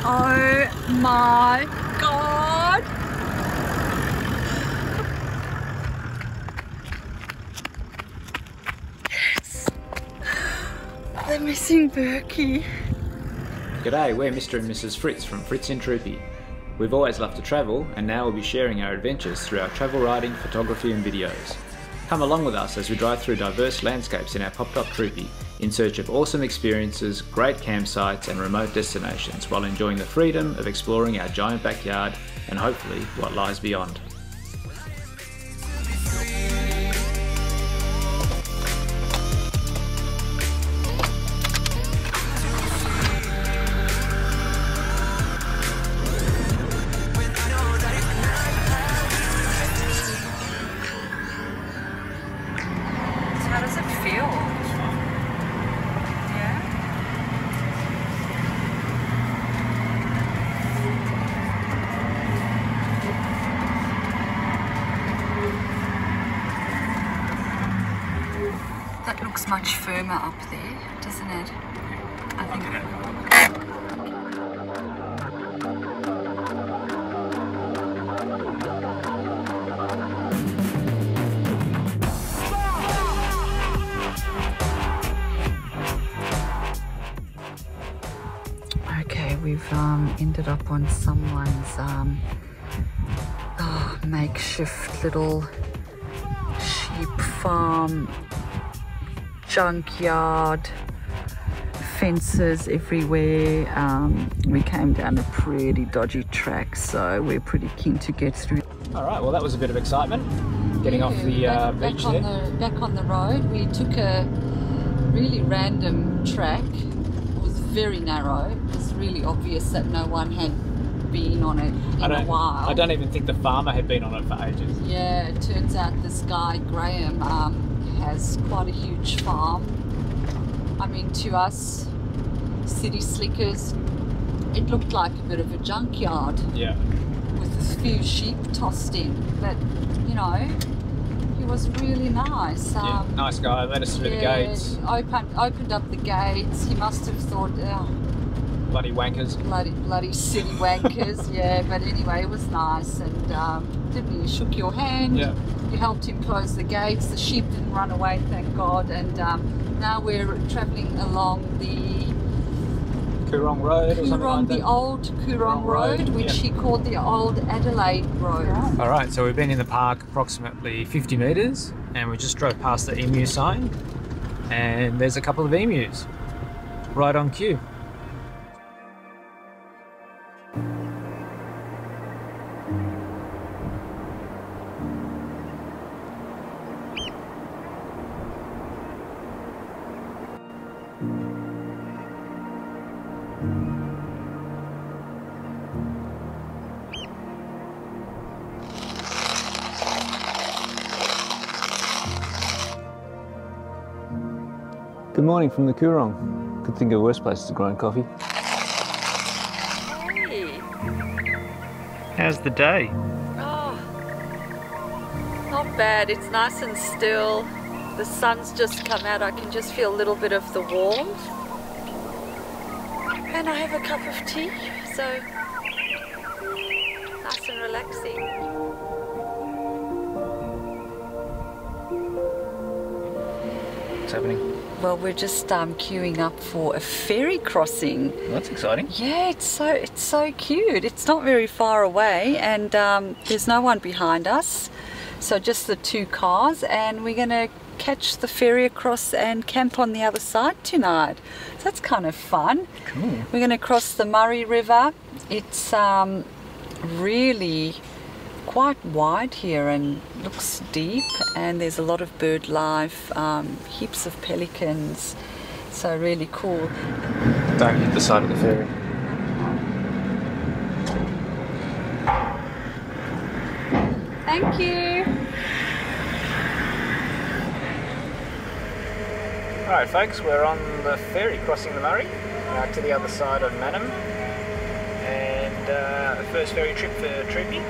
Oh my God! Yes! The missing Berkey. G'day, we're Mr. and Mrs. Fritz from Fritz in Troopy. We've always loved to travel, and now we'll be sharing our adventures through our travel writing, photography and videos. Come along with us as we drive through diverse landscapes in our pop-up Troopy in search of awesome experiences, great campsites and remote destinations while enjoying the freedom of exploring our giant backyard and hopefully what lies beyond. How does it feel? Yeah? That looks much firmer up there, doesn't it? I think. Okay, we've ended up on someone's makeshift little sheep farm, junkyard, fences everywhere. We came down a pretty dodgy track, so we're pretty keen to get through. Alright, well that was a bit of excitement, getting off the beach there. Back on the road, we took a really random track. It was very narrow. It was really obvious that no one had been on it in a while. I don't even think the farmer had been on it for ages. Yeah, it turns out this guy, Graham, has quite a huge farm. I mean, to us, city slickers, it looked like a bit of a junkyard. Yeah. With a few sheep tossed in. But, you know, he was really nice. Yeah, nice guy, let us through the gates. Opened up the gates. He must have thought, oh, bloody wankers. Bloody city wankers, yeah. But anyway, it was nice. And didn't he shook your hand? Yeah. You helped him close the gates. The sheep didn't run away, thank God. And now we're travelling along the Coorong Road or something like that? The old Coorong Road, which he called the old Adelaide Road. Alright, so we've been in the park approximately 50 metres and we just drove past the emu sign and there's a couple of emus right on cue. Good morning from the Coorong. Could think of worse places to grind coffee. Hey. How's the day? Oh, not bad. It's nice and still. The sun's just come out. I can just feel a little bit of the warmth. And I have a cup of tea, so nice and relaxing. What's happening? Well, we're just queuing up for a ferry crossing. Well, that's exciting. Yeah, it's so cute. It's not very far away, and there's no one behind us, so just the two cars, and we're gonna catch the ferry across and camp on the other side tonight. So that's kind of fun. Cool. We're gonna cross the Murray River. It's really quite wide here and looks deep, and there's a lot of bird life, heaps of pelicans, so really cool. Don't hit the side of the ferry. Thank you. Alright folks, we're on the ferry crossing the Murray to the other side of Mannum, and the first ferry trip for Troopy.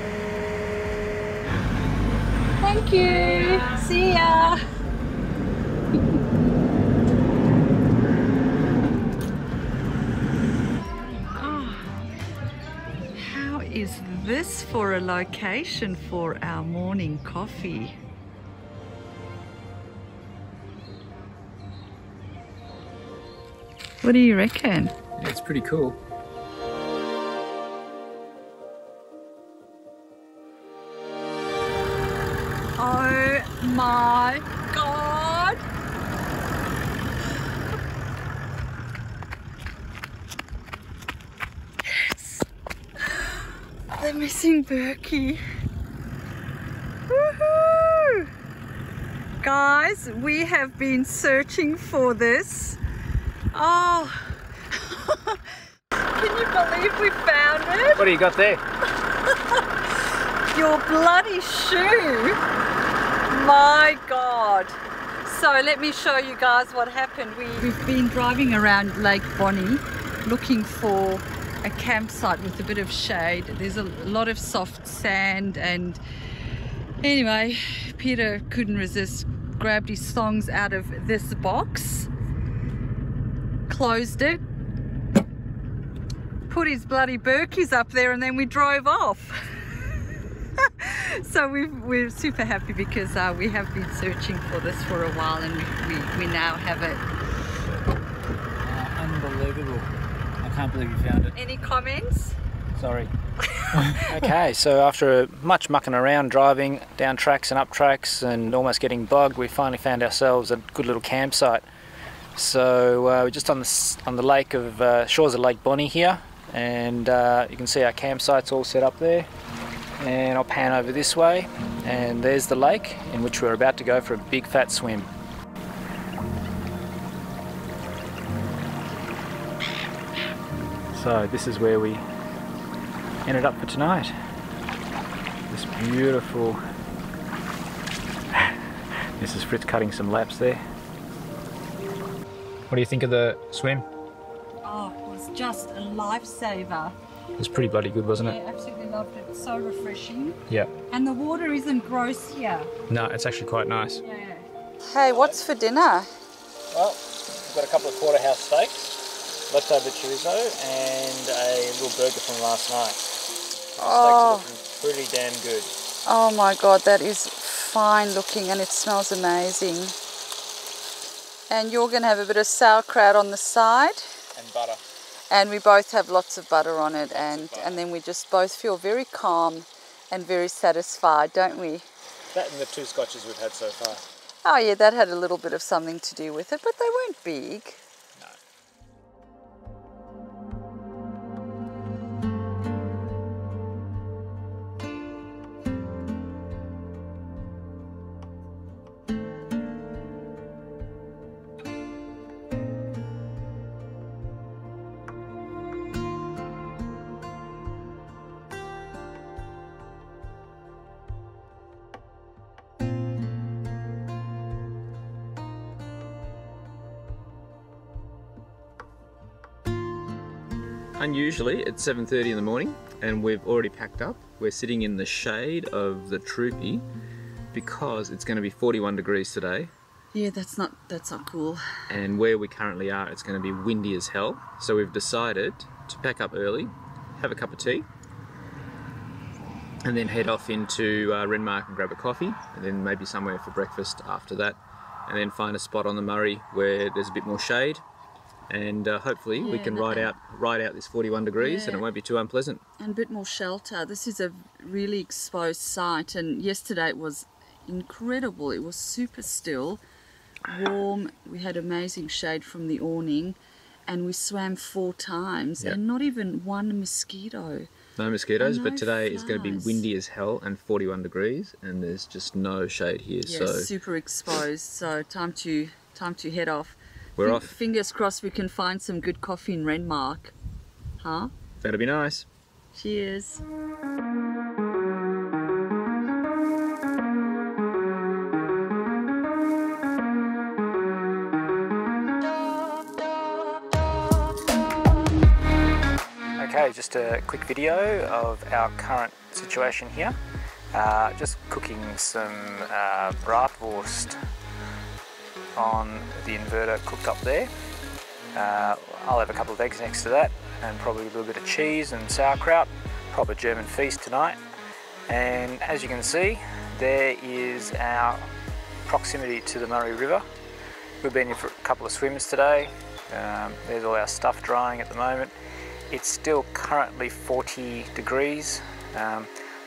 Thank you. See ya. is this for a location for our morning coffee? What do you reckon? Yeah, it's pretty cool. Oh my God! Yes! The missing Berkey. Woohoo! Guys, we have been searching for this. Oh! Can you believe we found it? What do you got there? Your bloody shoe! My God! So let me show you guys what happened. We've been driving around Lake Bonnie looking for a campsite with a bit of shade. There's a lot of soft sand, and anyway, Peter couldn't resist, grabbed his thongs out of this box, closed it, put his bloody Berkeys up there, and then we drove off. So we're super happy because we have been searching for this for a while, and we now have it. Unbelievable. I can't believe you found it. Any comments? Sorry. Okay, so after much mucking around, driving down tracks and up tracks and almost getting bogged, we finally found ourselves a good little campsite. So we're just on the lake of shores of Lake Bonnie here, and you can see our campsite's all set up there. And I'll pan over this way, and there's the lake in which we're about to go for a big fat swim. So this is where we ended up for tonight. This beautiful... Mrs. Fritz cutting some laps there. What do you think of the swim? Oh, it was just a lifesaver. It was pretty bloody good, wasn't it? Yeah, absolutely loved it. So refreshing. Yeah. And the water isn't gross here. No, it's actually quite nice. Yeah. Hey, what's for dinner? Well, we've got a couple of porterhouse steaks, leftover chorizo, and a little burger from last night. The steaks are looking pretty damn good. Oh my God, that is fine looking, and it smells amazing. And you're going to have a bit of sauerkraut on the side. And butter. And we both have lots of butter on it, and then we just both feel very calm and very satisfied, don't we? That and the 2 scotches we've had so far. Oh yeah, that had a little bit of something to do with it, but they weren't big. No. Unusually, it's 7:30 in the morning and we've already packed up. We're sitting in the shade of the Troopy because it's going to be 41 degrees today. Yeah, that's not cool. And where we currently are, it's going to be windy as hell. So we've decided to pack up early, have a cup of tea, and then head off into Renmark and grab a coffee, and then maybe somewhere for breakfast after that, and then find a spot on the Murray where there's a bit more shade. And hopefully we can ride out this 41 degrees and it won't be too unpleasant. And a bit more shelter. This is a really exposed site, and yesterday it was incredible. It was super still, warm. We had amazing shade from the awning, and we swam 4 times and not even one mosquito. No mosquitoes, no but today flies. it's going to be windy as hell and 41 degrees and there's just no shade here. Yeah, so super exposed. So time to head off. We're off. Fingers crossed we can find some good coffee in Renmark. Huh? That'd be nice. Cheers. Okay, just a quick video of our current situation here. Just cooking some bratwurst on the inverter cooked up there. I'll have a couple of eggs next to that and probably a little bit of cheese and sauerkraut, proper German feast tonight. And as you can see, there is our proximity to the Murray River. We've been here for a couple of swims today. There's all our stuff drying at the moment. It's still currently 40 degrees.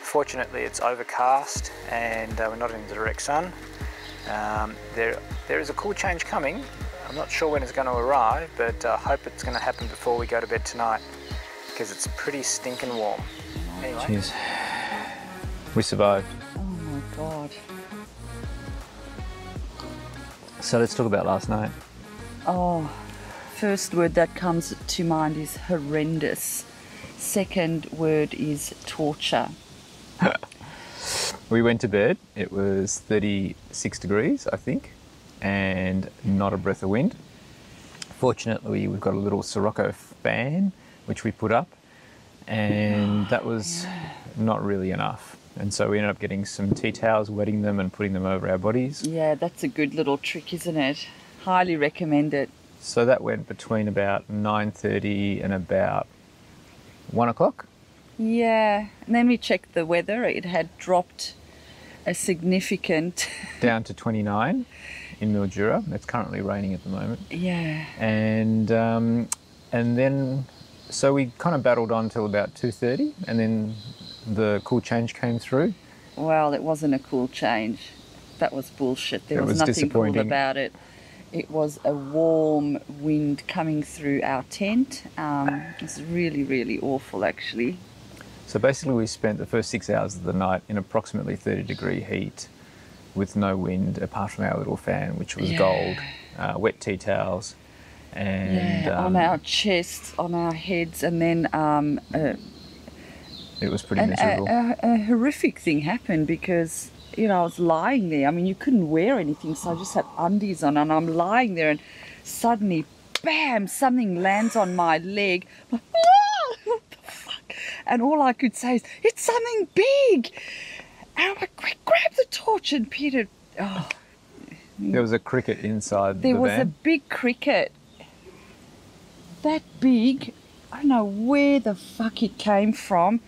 Fortunately, it's overcast and we're not in the direct sun. There is a cool change coming. I'm not sure when it's going to arrive, but I hope it's going to happen before we go to bed tonight, because it's pretty stinking warm. Anyway. Jeez. We survived. Oh my God. So let's talk about last night. Oh, first word that comes to mind is horrendous. Second word is torture. We went to bed, it was 36 degrees, I think, and not a breath of wind. Fortunately, we've got a little Sirocco fan, which we put up, and that was not really enough. And so we ended up getting some tea towels, wetting them and putting them over our bodies. Yeah, that's a good little trick, isn't it? Highly recommend it. So that went between about 9:30 and about 1 o'clock. Yeah, and then we checked the weather. It had dropped a significant... down to 29 in Mildura. It's currently raining at the moment. Yeah. And then, so we kind of battled on till about 2:30, and then the cool change came through. Well, it wasn't a cool change. That was bullshit. There was nothing cool about it. It was a warm wind coming through our tent. It was really, really awful, actually. So basically we spent the first 6 hours of the night in approximately 30-degree heat with no wind apart from our little fan, which was gold, wet tea towels, and on our chests, on our heads, and then it was pretty miserable. A horrific thing happened because, you know, I was lying there. I mean, you couldn't wear anything, so I just had undies on, and I'm lying there, and suddenly, bam, something lands on my leg. I'm like, ah! What the fuck? And all I could say is, it's something big. And I'm like, quick, grab the torch. And Peter, oh. There was a cricket inside the van. There was a big cricket. That big. I don't know where the fuck it came from.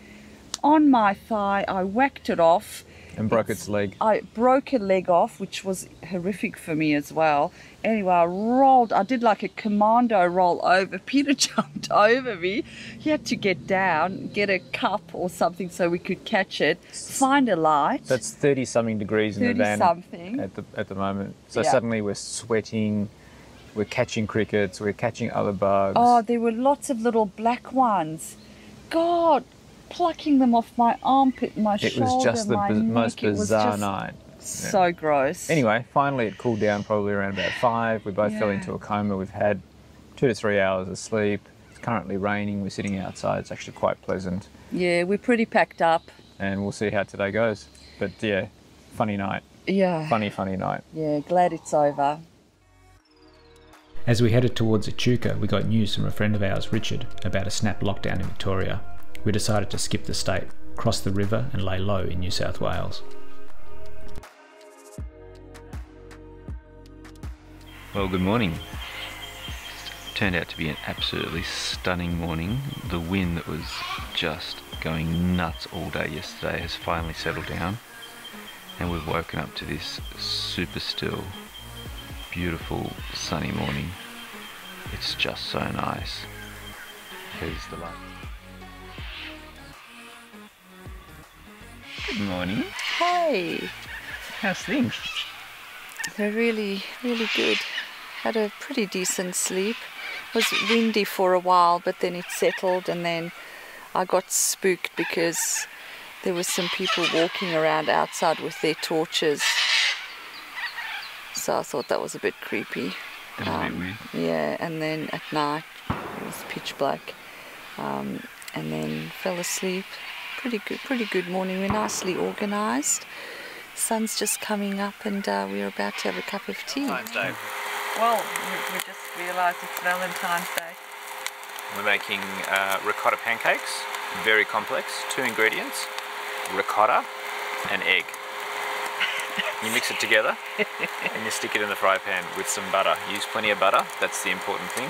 On my thigh, I whacked it off. And broke its leg. I broke a leg off, which was horrific for me as well. Anyway, I did like a commando roll over. Peter jumped over me. He had to get down, get a cup or something so we could catch it, find a light. That's 30-something degrees in the van at the moment. So suddenly we're sweating, we're catching crickets, we're catching other bugs. Oh, there were lots of little black ones. God, plucking them off my armpit, my shoulder, It was just the most bizarre night. So gross. Anyway, finally it cooled down probably around about 5. We both fell into a coma. We've had 2 to 3 hours of sleep. It's currently raining. We're sitting outside. It's actually quite pleasant. Yeah, we're pretty packed up. And we'll see how today goes. But yeah, funny night. Yeah. Funny night. Yeah, glad it's over. As we headed towards Echuca, we got news from a friend of ours, Richard, about a snap lockdown in Victoria. We decided to skip the state, cross the river and lay low in New South Wales. Well, good morning. Turned out to be an absolutely stunning morning. The wind that was just going nuts all day yesterday has finally settled down, and we've woken up to this super still, beautiful sunny morning. It's just so nice. Here's the light. Good morning. Hey. How's things? They're really, really good. Had a pretty decent sleep. It was windy for a while, but then it settled, and then I got spooked because there were some people walking around outside with their torches. So I thought that was a bit creepy. That was a bit weird. Yeah, and then at night it was pitch black, and then fell asleep. Pretty good morning. We're nicely organised. Sun's just coming up, and we're about to have a cup of tea. Valentine's Day. Well, we just realised it's Valentine's Day. We're making ricotta pancakes, very complex, 2 ingredients, ricotta and egg. You mix it together and you stick it in the fry pan with some butter. Use plenty of butter, that's the important thing.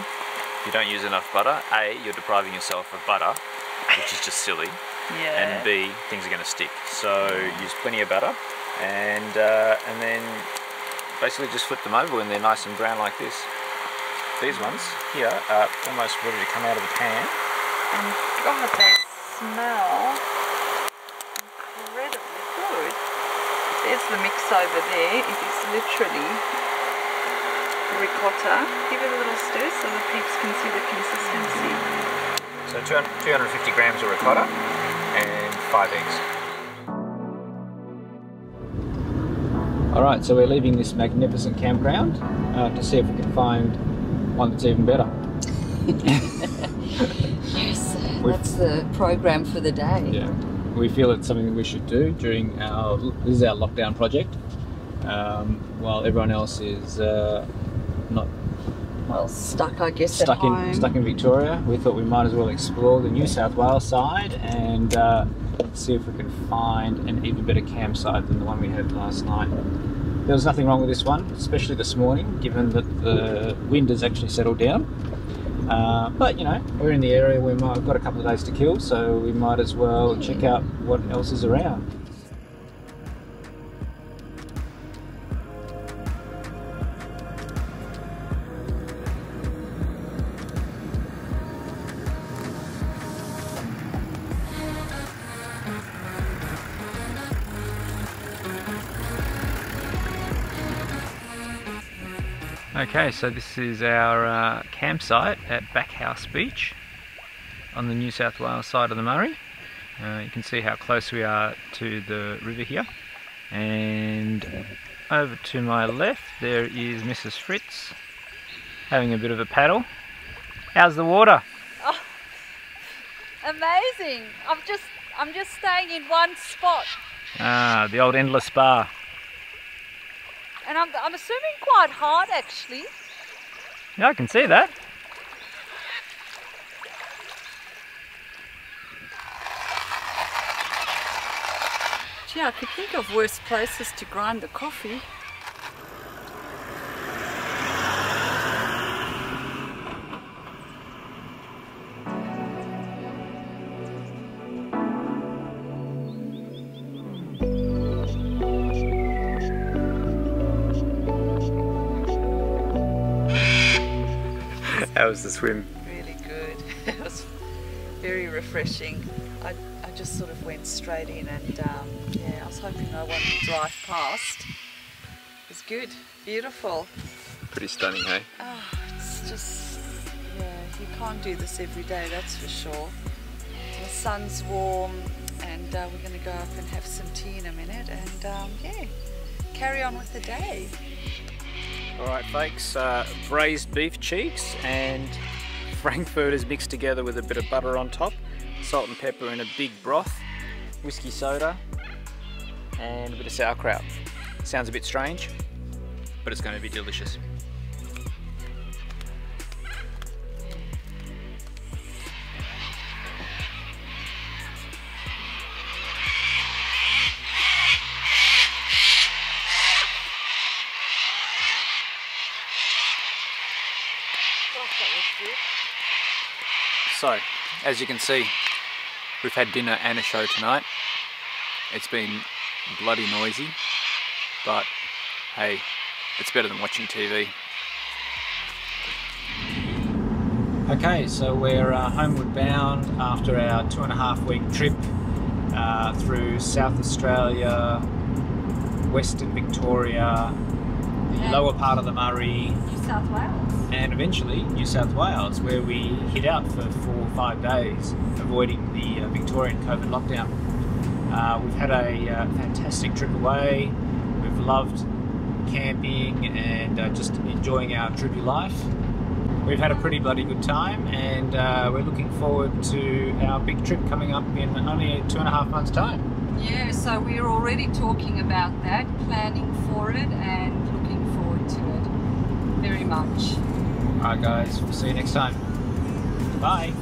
you don't use enough butter, A, you're depriving yourself of butter, which is just silly, and B, things are going to stick. So use plenty of butter, and then basically just flip them over when they're nice and brown like this. These ones here are almost ready to come out of the pan. And God, they smell incredibly good. There's the mix over there. It is literally ricotta. Give it a little stir so the peeps can see the consistency. So 250 grams of ricotta and 5 eggs. Alright, so we're leaving this magnificent campground to see if we can find one that's even better. Yes, that's the program for the day. Yeah, we feel it's something that we should do during this is our lockdown project, while everyone else is not stuck, I guess, stuck at home. Stuck in Victoria. We thought we might as well explore the New South Wales side and see if we can find an even better campsite than the one we had last night. There was nothing wrong with this one, especially this morning, given that the wind has actually settled down. But you know, we're in the area, we've got a couple of days to kill, so we might as well check out what else is around. Okay, so this is our campsite at Backhouse Beach on the New South Wales side of the Murray. You can see how close we are to the river here. And over to my left there is Mrs. Fritz having a bit of a paddle. How's the water? Oh, amazing! I'm just staying in one spot. Ah, the old endless bar. And I'm swimming quite hard, actually. Yeah, I can see that. Gee, I could think of worse places to grind the coffee. How was the swim? Really good. It was very refreshing. I just sort of went straight in and yeah, I was hoping no one would drive past. It was good, beautiful. Pretty stunning, hey? Oh, it's just, yeah, you can't do this every day, that's for sure. The sun's warm and we're going to go up and have some tea in a minute and yeah, carry on with the day. Alright folks, braised beef cheeks and frankfurters mixed together with a bit of butter on top, salt and pepper in a big broth, whiskey soda and a bit of sauerkraut. Sounds a bit strange, but it's going to be delicious. So, as you can see, we've had dinner and a show tonight. It's been bloody noisy, but hey, it's better than watching TV. Okay, so we're homeward bound after our 2.5-week trip through South Australia, Western Victoria, the lower part of the Murray, New South Wales. And eventually New South Wales, where we hid out for 4 or 5 days, avoiding the Victorian COVID lockdown. We've had a fantastic trip away. We've loved camping and just enjoying our Troopy life. We've had a pretty bloody good time, and we're looking forward to our big trip coming up in only 2.5 months' time. Yeah, so we're already talking about that, planning for it and looking forward to it very much. Alright guys, we'll see you next time. Bye.